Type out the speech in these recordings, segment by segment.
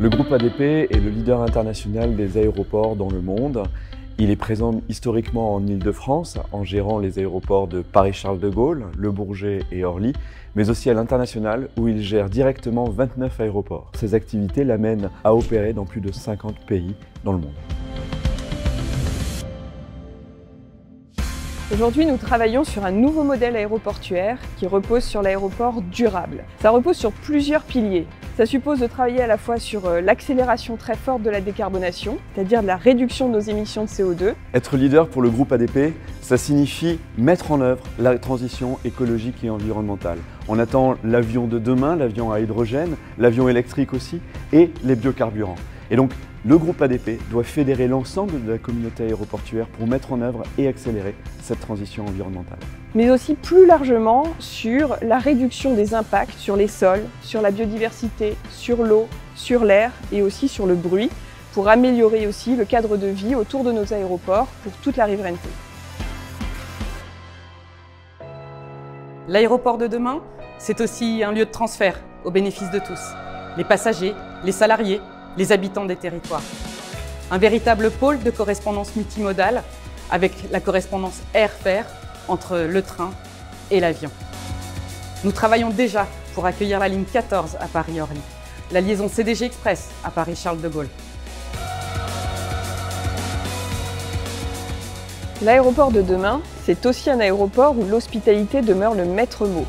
Le groupe ADP est le leader international des aéroports dans le monde. Il est présent historiquement en Île-de-France en gérant les aéroports de Paris-Charles de Gaulle, Le Bourget et Orly, mais aussi à l'international où il gère directement 29 aéroports. Ses activités l'amènent à opérer dans plus de 50 pays dans le monde. Aujourd'hui, nous travaillons sur un nouveau modèle aéroportuaire qui repose sur l'aéroport durable. Ça repose sur plusieurs piliers. Ça suppose de travailler à la fois sur l'accélération très forte de la décarbonation, c'est-à-dire de la réduction de nos émissions de CO2. Être leader pour le groupe ADP, ça signifie mettre en œuvre la transition écologique et environnementale. On attend l'avion de demain, l'avion à hydrogène, l'avion électrique aussi, et les biocarburants. Et donc, le groupe ADP doit fédérer l'ensemble de la communauté aéroportuaire pour mettre en œuvre et accélérer cette transition environnementale. Mais aussi plus largement sur la réduction des impacts sur les sols, sur la biodiversité, sur l'eau, sur l'air et aussi sur le bruit, pour améliorer aussi le cadre de vie autour de nos aéroports pour toute la riverainté. L'aéroport de demain, c'est aussi un lieu de transfert au bénéfice de tous, les passagers, les salariés, les habitants des territoires. Un véritable pôle de correspondance multimodale avec la correspondance air-fer entre le train et l'avion. Nous travaillons déjà pour accueillir la ligne 14 à Paris-Orly, la liaison CDG Express à Paris-Charles de Gaulle. L'aéroport de demain, c'est aussi un aéroport où l'hospitalité demeure le maître mot.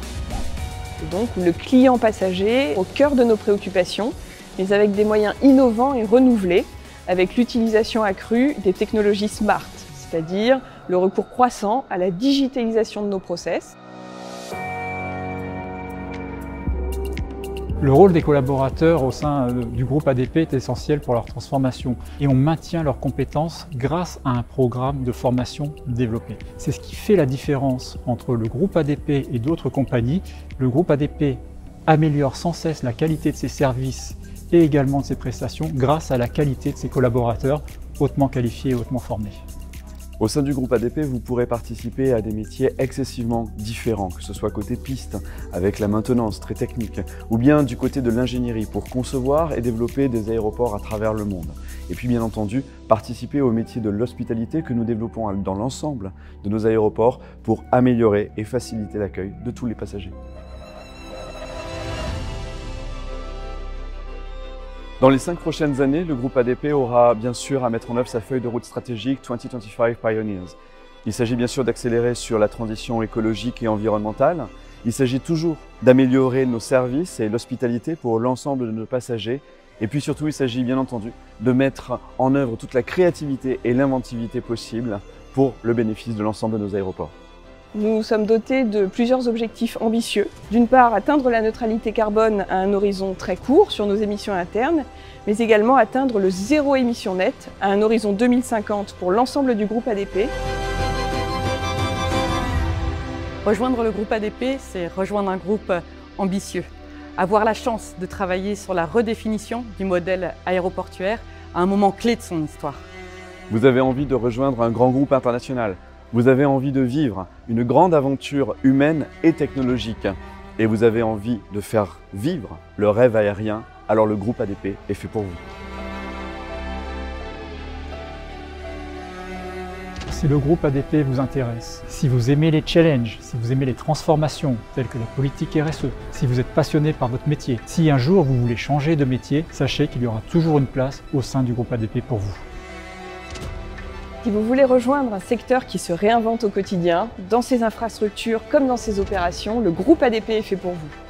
Et donc où le client passager est au cœur de nos préoccupations, mais avec des moyens innovants et renouvelés, avec l'utilisation accrue des technologies smart, c'est-à-dire le recours croissant à la digitalisation de nos process. Le rôle des collaborateurs au sein du groupe ADP est essentiel pour leur transformation et on maintient leurs compétences grâce à un programme de formation développé. C'est ce qui fait la différence entre le groupe ADP et d'autres compagnies. Le groupe ADP améliore sans cesse la qualité de ses services et également de ses prestations grâce à la qualité de ses collaborateurs hautement qualifiés et hautement formés. Au sein du groupe ADP, vous pourrez participer à des métiers excessivement différents, que ce soit côté piste, avec la maintenance très technique, ou bien du côté de l'ingénierie pour concevoir et développer des aéroports à travers le monde. Et puis bien entendu, participer au métier de l'hospitalité que nous développons dans l'ensemble de nos aéroports pour améliorer et faciliter l'accueil de tous les passagers. Dans les 5 prochaines années, le groupe ADP aura bien sûr à mettre en œuvre sa feuille de route stratégique 2025 Pioneers. Il s'agit bien sûr d'accélérer sur la transition écologique et environnementale. Il s'agit toujours d'améliorer nos services et l'hospitalité pour l'ensemble de nos passagers. Et puis surtout, il s'agit bien entendu de mettre en œuvre toute la créativité et l'inventivité possible pour le bénéfice de l'ensemble de nos aéroports. Nous sommes dotés de plusieurs objectifs ambitieux. D'une part, atteindre la neutralité carbone à un horizon très court sur nos émissions internes, mais également atteindre le zéro émission nette à un horizon 2050 pour l'ensemble du groupe ADP. Rejoindre le groupe ADP, c'est rejoindre un groupe ambitieux. Avoir la chance de travailler sur la redéfinition du modèle aéroportuaire à un moment clé de son histoire. Vous avez envie de rejoindre un grand groupe international. Vous avez envie de vivre une grande aventure humaine et technologique. Et vous avez envie de faire vivre le rêve aérien, alors le groupe ADP est fait pour vous. Si le groupe ADP vous intéresse, si vous aimez les challenges, si vous aimez les transformations telles que la politique RSE, si vous êtes passionné par votre métier, si un jour vous voulez changer de métier, sachez qu'il y aura toujours une place au sein du groupe ADP pour vous. Si vous voulez rejoindre un secteur qui se réinvente au quotidien, dans ses infrastructures comme dans ses opérations, le groupe ADP est fait pour vous.